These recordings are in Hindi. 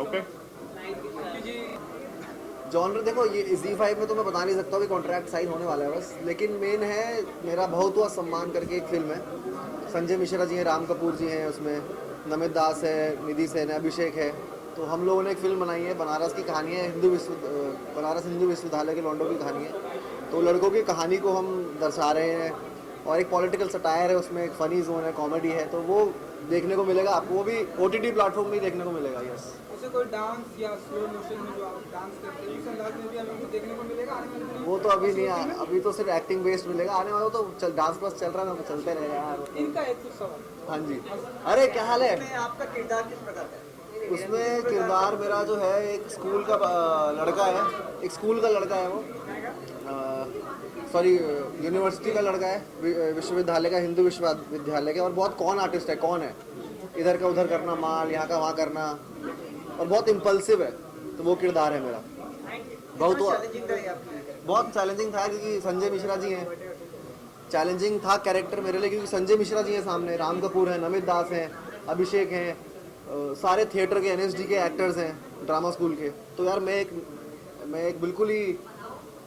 ओके जॉनर देखो, ये Z5 में तो मैं बता नहीं सकता, अभी कॉन्ट्रैक्ट साइन होने वाला है बस। लेकिन मेन है मेरा बहुत हुआ सम्मान करके एक फिल्म है, संजय मिश्रा जी हैं, राम कपूर जी हैं उसमें, नमित दास है, निधि सेन है, अभिषेक है। तो हम लोगों ने एक फिल्म बनाई है, बनारस की कहानी है, बनारस हिंदू विश्वविद्यालय के लॉन्डो की कहानी है। तो लड़कों की कहानी को हम दर्शा रहे हैं, और एक पॉलिटिकल सटायर है उसमें, एक फ़नी जोन है, कॉमेडी है। तो वो देखने को मिलेगा आपको, वो भी OTT प्लेटफॉर्म में ही देखने को मिलेगा। यस, ऐसे कोई डांस या स्लो मोशन में जो आप डांस करते हैं उस अंदाज में भी हमें कुछ देखने को मिलेगा आने वाले दिनों में? वो तो अभी नहीं अभी तो सिर्फ एक्टिंग बेस्ड मिलेगा। आने वाला तो डांस क्लास चल रहा है ना, तो चलते रहेगा यार। इनका एक कुछ सवाल। हाँ जी। अरे क्या हाल है? आपका किरदार किस प्रकार का है? उसमें किरदार मेरा जो है, एक स्कूल का लड़का है, एक स्कूल का लड़का है वो, सॉरी यूनिवर्सिटी का लड़का है, विश्वविद्यालय का, हिंदू विश्वविद्यालय का। और बहुत कौन आर्टिस्ट है, कौन है, इधर का उधर करना माल, यहाँ का वहाँ करना, और बहुत इम्पल्सिव है। तो वो किरदार है मेरा। बहुत चैलेंजिंग था क्योंकि संजय मिश्रा जी हैं। चैलेंजिंग था कैरेक्टर मेरे लिए, क्योंकि संजय मिश्रा जी हैं सामने, राम कपूर हैं, नमित दास हैं, अभिषेक हैं, सारे थिएटर के NSD के एक्टर्स हैं, ड्रामा स्कूल के। तो यार मैं एक बिल्कुल ही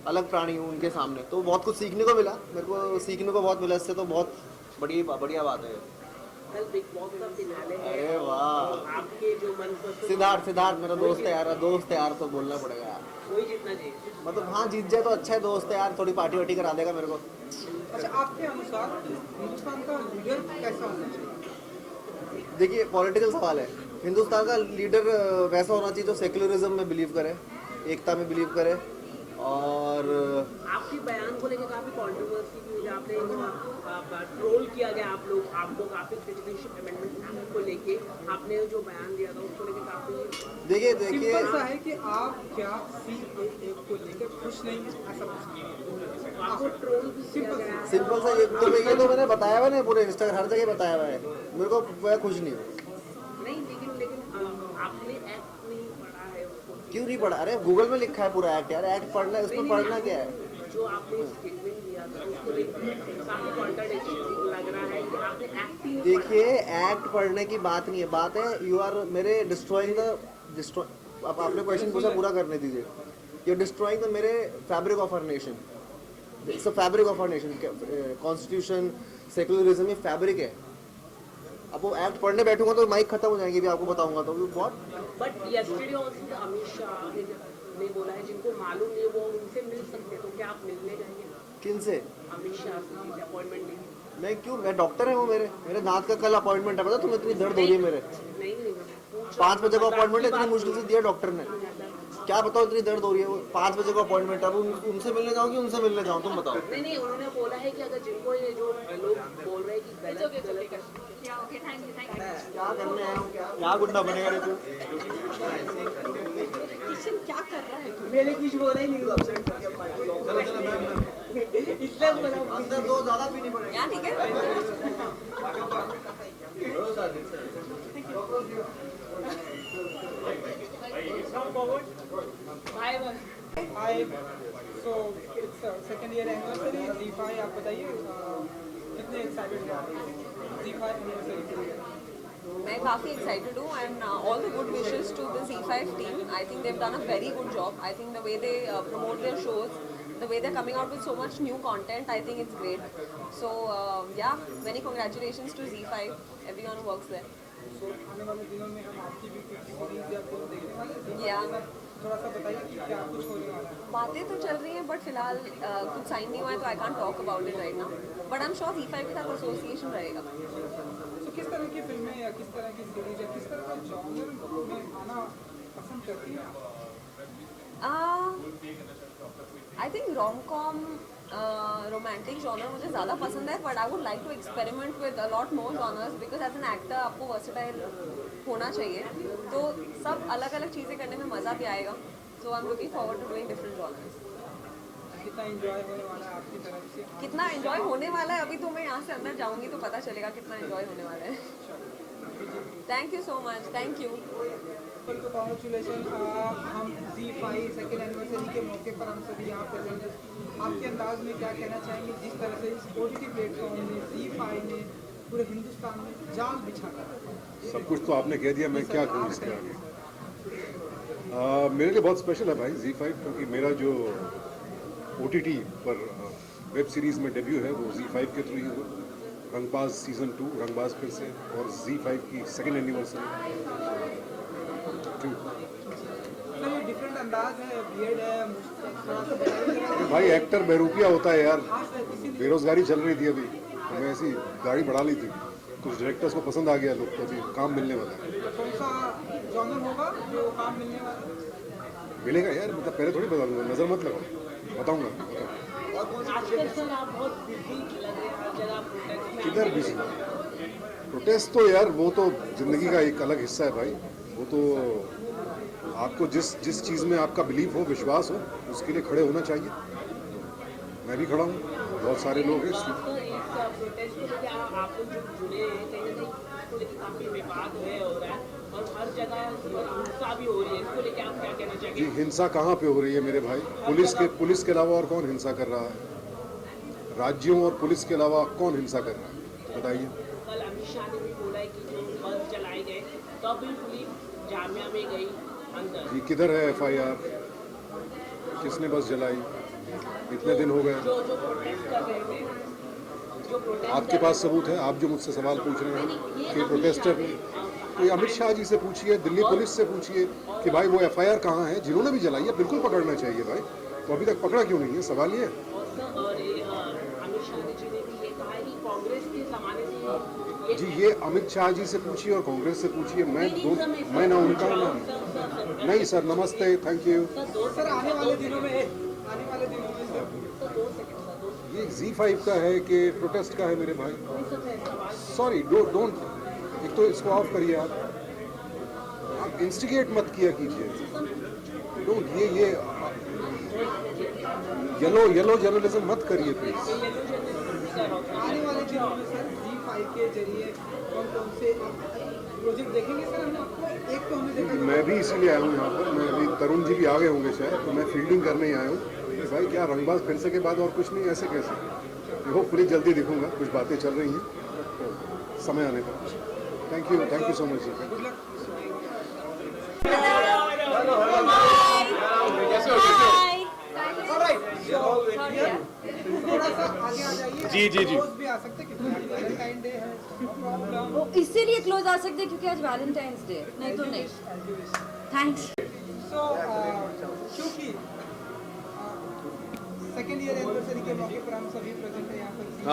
अलग प्राणी हूँ उनके सामने। तो बहुत कुछ सीखने को मिला, मेरे को सीखने को बहुत मिला इससे। तो बहुत बढ़िया बात है। कल बिग बॉस का फिनाले है। अरे वाह, आपके जो मनपसंद सिद्धार्थ मेरा दोस्त है यार, तो बोलना पड़ेगा यार। कोई जीतना चाहिए। मतलब हाँ, जीत जाए तो अच्छा है, दोस्त है यार, थोड़ी पार्टी वार्टी करा देगा मेरे को। अच्छा, आपके अनुसार हिंदुस्तान का लीडर कैसा होना चाहिए? देखिए, पॉलिटिकल सवाल है। हिंदुस्तान का लीडर वैसा होना चाहिए जो सेक्युलरिज्म में बिलीव करे, एकता में बिलीव करे। और आपके बयान को लेकर काफी कंट्रोवर्सी की हुई, आपने ट्रोल किया गया, आपको काफी सिटीजनशिप अमेंडमेंट को लेके आपने जो बयान दिया था उसको लेकर काफी। देखिए सिंपल सा है कि आप क्या CAA को लेकर खुश नहीं हैं, ऐसा कुछ नहीं है। आपको ट्रोल भी किया गया। सिंपल सा, ये तो मैंने बताया हुआ है, पूरे इंस्टाग्राम हर जगह बताया हुआ है। मेरे को मैं खुश नहीं हूँ। नहीं, लेकिन आपने एक्ट नहीं पढ़ा है उसको। क्यों नहीं पढ़ा? अरे गूगल में लिखा है पूरा एक्ट यार, एक्ट पढ़ना है, उसमें पढ़ना क्या है? जो आपने स्टेटमेंट दिया था उसको लेकर काफी कॉन्ट्राडिक्शन लग रहा है कि आपने एक्ट ही नहीं पढ़ा। देखिए, एक्ट पढ़ने की बात नहीं है, बात है यू आर मेरे डिस्ट्रॉइंग अब आपने क्वेश्चन पूछा, पूरा करने दीजिए। यू डिस्ट्रॉइंग द मेरे fabric of our nation. It's a fabric of our nation. Constitution, secularism, ये फैब्रिक है। अब वो एक्ट पढ़ने बैठूंगा तो माइक खत्म हो जाएंगी, भी आपको बताऊंगा तो बहुत। But yesterday also Amit Shah ने बोला है जिनको मालूम नहीं वो उनसे मिल सकते, तो क्या आप मिलने जाएंगे? किन से? अमित शाह से अपॉइंटमेंट लेंगे? मैं क्यों? मैं डॉक्टर है वो, मेरे दांत का कल अपॉइंटमेंट है, पता तुम्हें? इतनी दर्द हो रही है मेरे। नहीं 5 बजे का अपॉइंटमेंट है, इतनी मुश्किल से दिया डॉक्टर ने। क्या बताओ, इतनी दर्द हो रही है, वो 5 बजे का अपॉइंटमेंट है। अब उनसे मिलने जाऊँ कि उनसे मिलने जाऊँ, तुम बताओ। नहीं, उन्होंने बोला है कि अगर जिनको ये जो लोग बोल रहे हैं कि गलत क्या करने आया हूँ, क्या गुंडा बनेगा रे तू? क्या कर रहा है? मैंने कुछ बोला ही नहीं आपसे। इसलिए बोला अंदर दो ज़्यादा पीनी पड़ेगी। क्या? ठीक है। Hi, so it's second year anniversary Z5, आप बताइए कितने एक्साइटेड हैं आप Z5 एनिवर्सरी के लिए? मैं काफ़ी एक्साइटेड हूँ and all the good wishes to the Z5 team. I think they've done a very good job. I think the way they promote their shows, the way they're coming out with so much new content, I think it's great. So yeah, many congratulations to Z5, everyone who works there. So आने वाले दिनों में हम आपकी भी कुछ सीरीज या फिल्म देखने वाले हैं। Yeah. थोड़ा सा बताइए कि क्या कुछ होने वाला है। बातें तो चल रही हैं बट फिलहाल कुछ साइन नहीं हुआ है तो I can't talk about it right now. But I am sure Z5 के साथ एसोसिएशन रहेगा. तो किस तरह की फिल्में या किस तरह की सीरीज या किस तरह का जॉनर में आना पसंद करती हैं आप? I think romcom romantic genre मुझे ज़्यादा पसंद है, but I would like to experiment with a lot more genres because as an actor आपको वर्सेटाइल होना चाहिए. तो सब अलग अलग चीज़ें करने में मज़ा भी आएगा. So I am looking forward to doing different genres. कितना एंजॉय होने वाला है आपकी तरफ से? कितना एंजॉय होने वाला है अभी तो मैं यहाँ से अंदर जाऊँगी तो पता चलेगा कितना एंजॉय होने वाला है. Thank you so much. Thank you. तो कॉन्ग्रेचुलेसन. हम Z5 सेकेंड एनिवर्सरी के मौके पर हम सभी यहाँ प्रेजेंट हैं. आपके अंदाज में क्या कहना चाहेंगे जिस तरह से इस OTT प्लेटफॉर्म ने Z5 ने पूरे हिंदुस्तान में जाल बिछा कर? सब कुछ तो आपने कह दिया, मैं क्या कहूँ इसके आगे। मेरे लिए बहुत स्पेशल है भाई Z5, क्योंकि मेरा जो OTT पर वेब सीरीज़ में डेब्यू है वो Z5 के थ्रू ही हुआ। रंगबाज सीज़न 2 रंगबाज फिर से, और Z5 की सेकेंड एनिवर्सरी। सर ये डिफरेंट अंदाज है, बियर्ड है, थोड़ा सा बताइए। भाई एक्टर बहरूपिया होता है यार। हाँ सर, इसीलिए बेरोजगारी चल रही थी अभी, तो मैं ऐसी गाड़ी बढ़ा ली थी। कुछ डायरेक्टर्स को पसंद आ गया लोग, तो अभी काम मिलने वाला है। कौन सा जॉनर होगा जो काम मिलने वाला है? मिलेगा यार, मतलब पहले थोड़ी बता दूंगा, नज़र मत लगाओ, बताऊंगा। आजकल सर आप बहुत बिजी लग रहे हैं, हर जगह प्रोटेस्ट में। किधर बिजी? प्रोटेस्ट तो यार वो तो ज़िंदगी का एक अलग हिस्सा है भाई। वो तो आपको जिस चीज़ में आपका बिलीव हो, विश्वास हो, उसके लिए खड़े होना चाहिए। मैं भी खड़ा हूँ, बहुत सारे लोग हैं। तो इस प्रोटेस्ट को लेकर आप लोग जो जुड़े हैं, कहीं ना कहीं इसको लेकर काफी विवाद हो रहा है और हर जगह हिंसा भी हो रही है, इसको लेकर आप क्या कहना जी, चाहेंगे? हिंसा कहाँ पे हो रही है मेरे भाई? पुलिस के अलावा और कौन हिंसा कर रहा है? राज्यों और पुलिस के अलावा कौन हिंसा कर रहा है, बताइए। कल अमित शाह ने भी बोला है कि जो बस चलाए गए तब भी पुलिस जामिया में गई अंदर। जी, किधर है FIR? किसने बस जलाई? इतने दिन हो गए, जो प्रोटेस्ट कर रहे थे, जो प्रोटेस्ट आपके पास सबूत है? आप जो मुझसे सवाल पूछ रहे हैं कि प्रोटेस्टर ने, तो ये अमित शाह जी से पूछिए, दिल्ली पुलिस से पूछिए कि भाई वो FIR कहाँ है? जिन्होंने भी जलाई है बिल्कुल पकड़ना चाहिए भाई। तो अभी तक पकड़ा क्यों नहीं है, सवाल ये है। और अमित शाह जी ने भी ये कहा है कि कांग्रेस के जमाने से जी, ये अमित शाह जी से पूछिए और कांग्रेस से पूछिए। मैं ना उनका ना, नहीं सर, नमस्ते, थैंक यू। सर आने वाले दिनों में सर ये Z5 का है कि प्रोटेस्ट का है मेरे भाई? सॉरी, डोंट, एक तो इसको ऑफ करिए आप इंस्टिगेट मत किया कीजिए। डोंट, ये येलो जर्नलिज्म मत करिए प्लीज। आने वाले दिनों में सर Z5 के जरिए कौन से प्रोजेक्ट देखेंगे सर हम आपको? एक तो हमने देखा मैं भी इसीलिए आया हूँ यहाँ पर। मैं अभी, तरुण जी भी आ गए होंगे शायद, तो मैं फील्डिंग करने ही आया हूँ कि भाई क्या रंगबाज फिर से के बाद और कुछ नहीं, ऐसे कैसे? होपफुली जल्दी दिखूंगा, कुछ बातें चल रही हैं, तो समय आने पर। थैंक यू सो मच जी। Good luck. थोड़ा सा आगे आ जाइए। जी क्लोज भी आ सकते हैं क्योंकि वैलेंटाइन डे है। No problem. वो इसीलिए क्लोज आ सकते हैं क्योंकि आज वैलेंटाइंस डे, नहीं तो नहीं। थैंक्स। सो क्योंकि सेकेंड ईयर एनिवर्सरी के मौके पर हम सभी प्रेजेंट हैं यहाँ पर Z5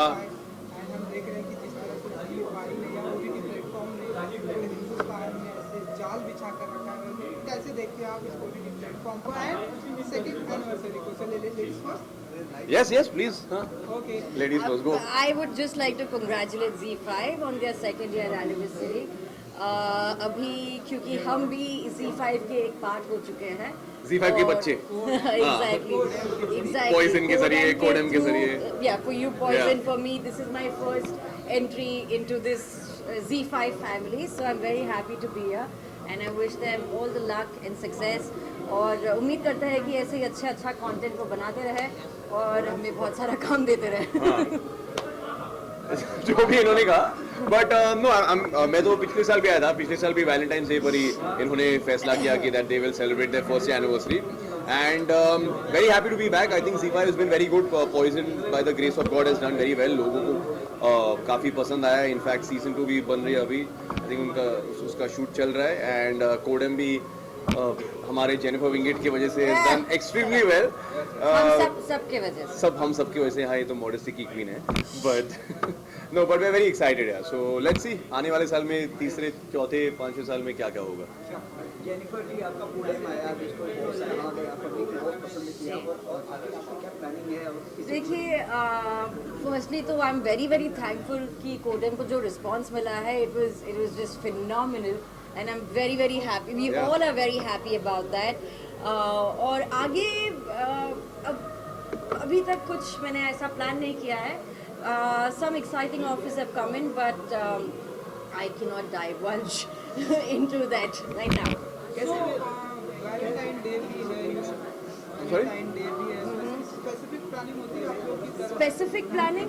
एंड हम देख रहे हैं कि जिस तरह से Z5 ने या OTT प्लेटफॉर्म ने पूरे हिंदुस्तान में ऐसे जाल बिछा कर रखा है। कैसे देखते हैं आप इस OTT प्लेटफॉर्म को एंड सेकेंड एनिवर्सरी को? चलिए ladies first. Yes, please. Okay Ladies first, go. I would just like to congratulate Z5 on their second year anniversary. अभी क्योंकि हम भी Z5 के एक पार्ट हो चुके हैं। Z5 के बच्चे। Exactly. Poison के जरिए, Codem के जरिए। Yeah, for you Poison, Yeah. for me this is my first entry into this Z5 family, so I'm very happy to be here and I wish them all the luck and success. और उम्मीद करते हैं कि ऐसे ही अच्छा कंटेंट वो बनाते रहे और हमें बहुत सारा काम देते रहे। जो भी इन्होंने कहा, बट नो, मैं तो पिछले साल भी आया था। पिछले साल भी वैलेंटाइंस डे पर ही इन्होंने फैसला किया कि that they will celebrate their first anniversary and very happy to be back. I think Z5 has been very good. Poison by the grace of God has done very well. लोगों को काफ़ी पसंद आया। इनफैक्ट सीजन 2 भी बन रही है अभी। आई थिंक उसका शूट चल रहा है एंड कोडम भी हमारे जेनिफर विंगेट की वजह से डन एक्सट्रीमली वेल। हम सबके वजह से। हम सबकी वजह से। हाँ, ये तो मॉडेस्टी की क्वीन है, but no, but we are very excited यार। सो लेट्स सी आने वाले साल में, तीसरे चौथे पांचवें साल में क्या क्या होगा। जेनिफर जी, आपका पूरे में आया जिसको बहुत सराहा गया, पब्लिक ने बहुत पसंद किया, और आगे आपकी क्या प्लानिंग है? और देखिए, फर्स्टली तो आई एम वेरी थैंकफुल कि कोडम को जो रिस्पांस मिला है, it was just phenomenal and I am very happy. We all are very happy about that. और आगे अभी तक कुछ मैंने ऐसा प्लान नहीं किया है। Some exciting offers have come in, but I cannot divulge into that right now. So Valentine day भी है, वैलेंटाइन डे भी है, स्पेसिफिक स्पेसिफिक प्लानिंग होती है आप लोग की तरफ? स्पेसिफिक प्लानिंग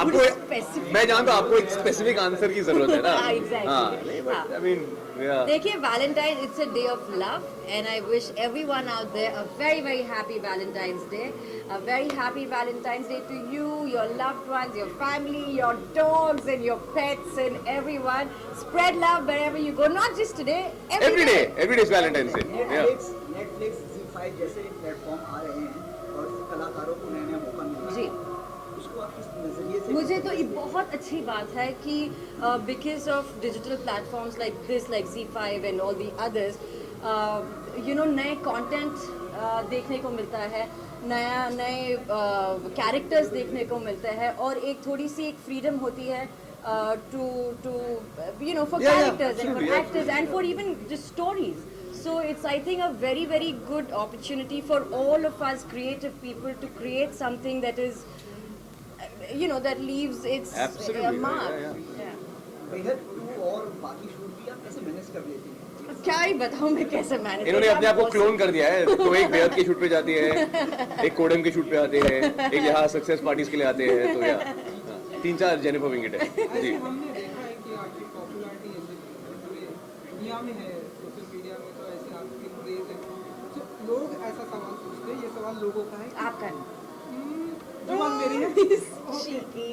आपको स्पेसिफिक मैं जानता हूँ आपको एक स्पेसिफिक आंसर की जरूरत है ना. हाँ, exactly. हाँ, नहीं, but हाँ. I mean, yeah. देखिए Valentine it's a day of love and I wish everyone out there a very very happy Valentine's day a very happy Valentine's day to you your loved ones your family your dogs and your pets and everyone spread love wherever you go not just today Every day is Valentine's Day. Yeah. Netflix Z5 जैसे प्लेटफॉर्म आ रहे हैं और कलाकारों को नया नया मौका मिल रहा जी है, उसको आप किस नजरिए से मुझे तो ये बहुत अच्छी बात है कि because of digital platforms like this like Z5 and all the others you know नए कंटेंट देखने को मिलता है नए कैरेक्टर्स देखने को मिलते हैं और एक थोड़ी सी एक फ्रीडम होती है to you know for characters and for actors and for even just stories. So it's I think a very very good opportunity for all of us creative people to create something that is you know that leaves its Absolutely, mark. yeah. बेहद 2 और बाकी शूट भी आप कैसे मैनेज कर लेती हैं? क्या ही बताऊं मैं कैसे मैनेज इन्होंने अपने आप को क्लोन कर दिया है. तो एक बेहद के शूट पे जाती है, एक कोडम के शूट पे आते हैं, एक यहाँ सक्सेस पार्टीज के लिए आते हैं. तो या 3-4 जेनिफर विंगेट है जी. ऐसे हमने देखा है कि आपकी पॉपुलैरिटी पूरे दुनिया में है, सोशल मीडिया में तो ऐसे आपकी क्रेज है. तो लोग ऐसा सवाल पूछते हैं, ये सवाल लोगों का है कि आपका जुबान मेरी है. cheeky.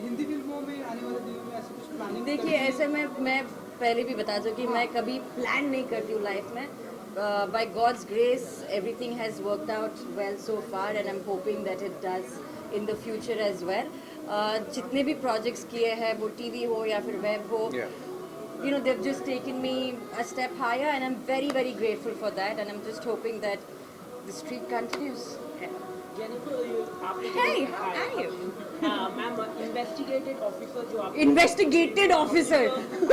हिंदी फिल्मों में आने वाले दिनों में ऐसे कुछ प्लानिंग देखिए ऐसे में मैं पहले भी बता चुकी कि मैं कभी प्लान नहीं करती हूँ लाइफ में by God's grace everything has worked out well so far and I am hoping that it does in the future as well. जितने भी प्रोजेक्ट्स किए हैं वो टीवी हो या फिर वेब हो you know they've just taken me a step higher and I'm very very grateful for that and I'm just hoping that the streak continues. Hey, how are you? Ma'am investigated officer जो आप Investigated officer.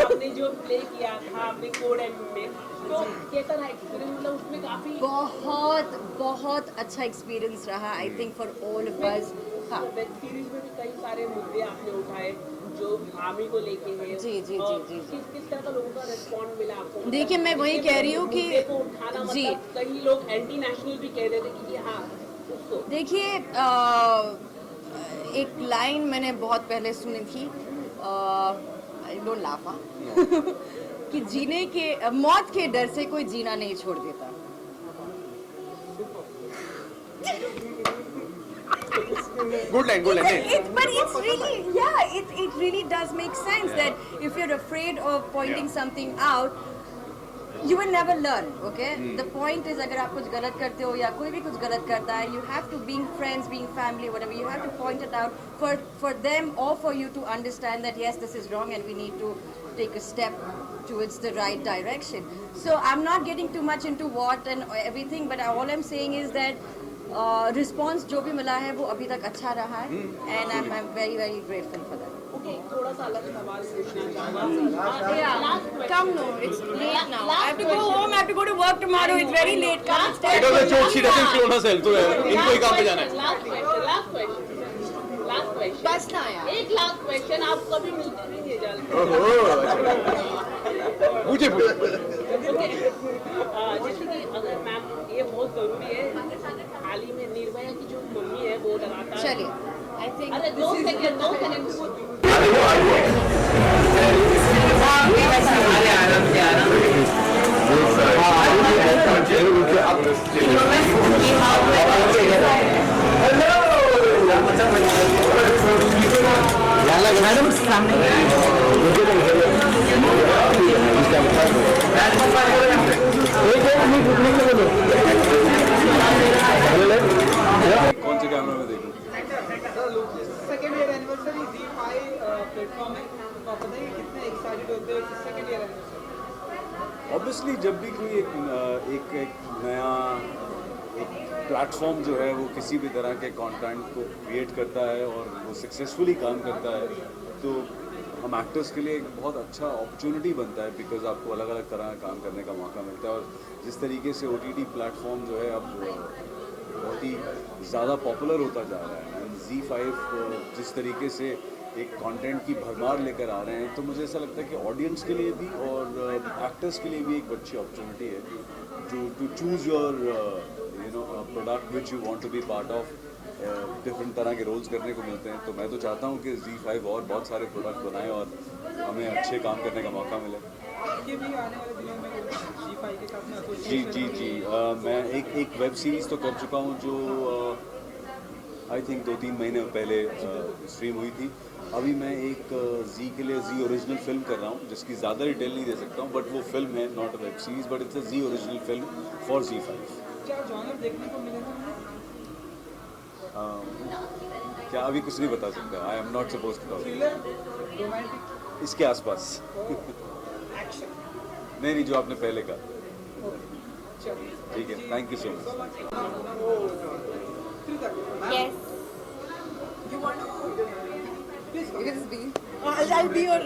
आपने जो प्ले किया था आपने कोड एंड में, तो कैसा रहा एक्सपीरियंस? मतलब उसमें काफी बहुत बहुत अच्छा एक्सपीरियंस रहा I think for all of us. हाँ वेब सीरीज में भी कई सारे मुद्दे आपने उठाए जो आर्मी को लेके हैं. जी, जी, और जी, जी, जी. किस तरह का लोगों का रिस्पॉन्स मिला आपको? देखिए, मैं वही कह रही हूँ कि मुद्दे को उठाना जी. मतलब कई लोग एंटी नेशनल भी कह रहे थे कि हाँ उसको देखिए एक लाइन मैंने बहुत पहले सुनी थी डोंट लाफ कि जीने के मौत के डर से कोई जीना नहीं छोड़ देता. Good line good line. But it's really, yeah, it really does make sense that if you're afraid of pointing something out, you will never learn, okay? The point is अगर आप कुछ गलत करते हो या कोई भी कुछ गलत करता है, you have to, being friends, being family, whatever, you have to point it out for them or for you to understand that yes, this is wrong and we need to take a step towards the right direction. So I'm not getting too much into what and everything, but all I'm saying is that response जो भी मिला है वो अभी तक अच्छा रहा है and I am very very grateful for that. Okay, थोड़ा सा अलग सवाल पूछना चाहूँगा. Yeah, come no, it's late now. I have to go home. I have to go to work tomorrow. It's very late. Come It instead. was a joke. She doesn't clone herself. तो इनको ही काम पे जाना है. लास्ट क्वेश्चन बस ना यार. एक लास्ट क्वेश्चन. आप कभी मिलते नहीं है जल्द. ओहो. पूछे जैसे कि अगर मैम ये बहुत जरूरी है, हाल ही में निर्भया की जो मम्मी है वो लगातार. चलिए, I think अरे 2 सेकंड मैडम कौन से कैमरा में देखूं? Second year anniversary Z5 platform है, तो आप बताइए कितने एक्साइटेड होते हो कि सेकेंड ईयर एनिवर्सरी? ऑब्वियसली जब भी कोई एक नया एक प्लेटफॉर्म जो है वो किसी भी तरह के कंटेंट को क्रिएट करता है और वो सक्सेसफुली काम करता है, तो हम एक्टर्स के लिए एक बहुत अच्छा अपॉर्चुनिटी बनता है बिकॉज आपको अलग अलग तरह का काम करने का मौका मिलता है. और जिस तरीके से OTT प्लेटफॉर्म जो है अब बहुत ही ज़्यादा पॉपुलर होता जा रहा है एंड Z5 जिस तरीके से एक कंटेंट की भरमार लेकर आ रहे हैं, तो मुझे ऐसा लगता है कि ऑडियंस के लिए भी और एक्टर्स के लिए भी एक अच्छी अपॉर्चुनिटी है to choose your product which you want to be part of. Different तरह के रोल्स करने को मिलते हैं, तो मैं तो चाहता हूँ कि Z5 और बहुत सारे प्रोडक्ट बनाएं और हमें अच्छे काम करने का मौका मिले। आपके भी आने वाले दिनों में जी5 के साथ में जी एसोसिएशन जी जी मैं एक वेब सीरीज़ तो कर चुका हूँ जो आई थिंक 2-3 महीने पहले स्ट्रीम हुई थी। अभी मैं एक जी के लिए जी ओरिजिनल फिल्म कर रहा हूँ, जिसकी ज़्यादा डिटेल नहीं दे सकता हूँ, बट वो फिल्म है, not a web series, but it's a Zee original film for Z5। क्या जॉनर देखने को मिलेगा हमें? क्या अभी कुछ नहीं बता सकता, I am not suppose to talk. Thriller, romantic, इसके आसपास एक्शन? नहीं, जो आपने पहले कहा। चलिए ठीक है, thank you so much. Yes. You want to please You can just be. I'll be your.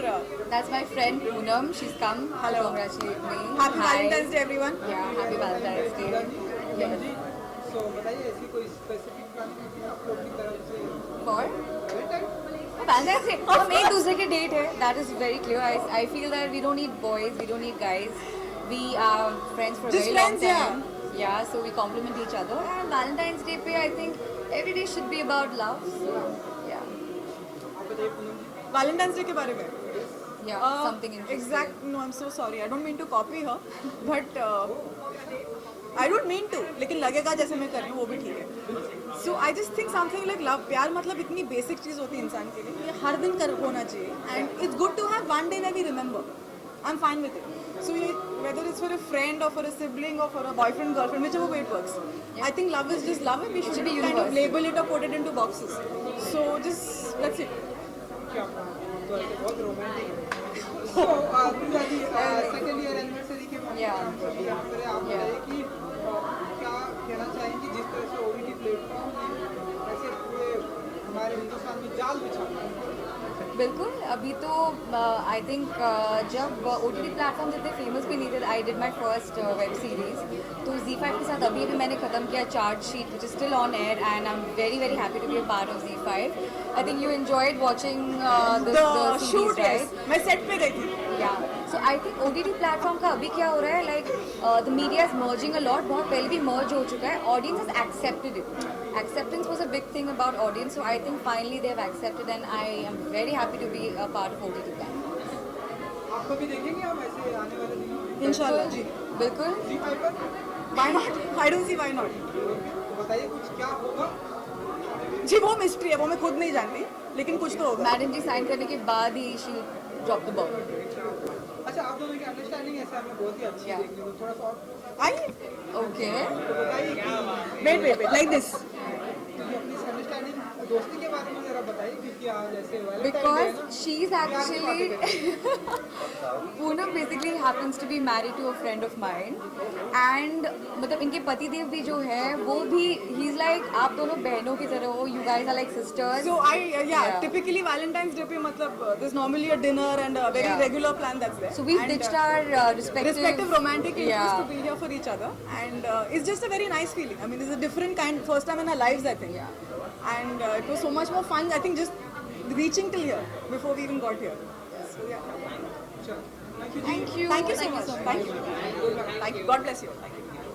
That's my friend Poonam. She's come to Hello. congratulate me. Happy Hi. Valentine's Day, everyone. Yeah, happy Valentine's Day. Yes. सो बताइए ऐसी कोई स्पेसिफिक प्लानिंग है आप लोग की तरफ से For? वैलेंटाइन? Valentine's Day. हम एक दूसरे के डेट है. That is very clear. I feel that we don't need boys, we don't need guys. We are friends for a Just very long friends, time. Yeah, so we complement each other. And Valentine's Day पे I think every day should be about love. So yeah, आप बताइए पूनम जी। Valentine's Day के बारे में. yeah, something interesting. Exact. No, I'm so sorry. I don't mean to copy her, but I don't mean to. लेकिन लगेगा जैसे मैं कर रही हूँ वो भी ठीक है. So I just think something like love. प्यार मतलब इतनी बेसिक चीज़ होती है इंसान के लिए. ये हर दिन कर होना चाहिए. And it's good to have one day where we remember. I'm fine with it. So whether it's for a friend or for a sibling or for a boyfriend, girlfriend, whichever way it works. I think love is just love and we should be kind of universal. label it or put it into boxes. So just that's it. क्या तो ऐसे बहुत रोमांटिक है। सो Priya ji second year anniversary के मौके पर हम सभी यहाँ पर हैं। आप बताइए कि क्या कहना चाहेंगे जिस तरह से ओटीटी प्लेटफॉर्म ने ऐसे पूरे हमारे हिंदुस्तान में जाल बिछा है। बिल्कुल अभी तो आई थिंक जब ओ टी टी प्लेटफॉर्म इतने फेमस भी नहीं थे I did my first web series तो Z5 के साथ अभी मैंने ख़त्म किया charge sheet which is still on air and I am very very happy to be a part of Z5 I think you enjoyed watching The shoot, yes. मैं set पे गई थी. Yeah. So I think OTT platform का अभी क्या हो रहा है like the media is merging a lot. बहुत पहले भी merge हो चुका है. Audience has accepted it. Acceptance was a big thing about audience. So I think finally they have accepted and I am very happy to be a part of OTT platform. आपको भी देखेंगे हम ऐसे आने वाले दिनों में इंशाल्लाह जी. बिल्कुल. जी5 पर। Why not? I don't see why not. तो बताइए कुछ क्या होगा। जी वो मिस्ट्री है, वो मैं खुद नहीं जानती, लेकिन कुछ तो होगा. मैडम जी साइन करने के बाद ही she dropped the ball. अच्छा आप दोनों की अंडरस्टैंडिंग ऐसे हमें बहुत ही अच्छी Yeah. देखने को थोड़ा सा और आइए. Okay. तो बताइए कि Wait, like this. क्योंकि अपनी अंडरस्टैंडिंग दोस्ती के बारे में जरा बताइए क्योंकि आज ऐसे Because she's actually Poonam basically happens to be married to a friend of mine and मतलब इनके पति देव भी जो है वो भी he's like आप दोनों बहनों की तरह हो you guys are like sisters. So typically Valentine's Day पे मतलब there's normally a dinner and a very Yeah. regular plan that's there. So we've And, ditched our respective romantic interest Yeah. to be here for each other and it's just a very nice feeling. I mean it's a different kind, first time in our lives I think. Yeah. And it was so much more fun I think just reaching till here before we even got here. So yeah. अच्छा Thank you. Thank you so much. Thank you. God bless you. Thank you.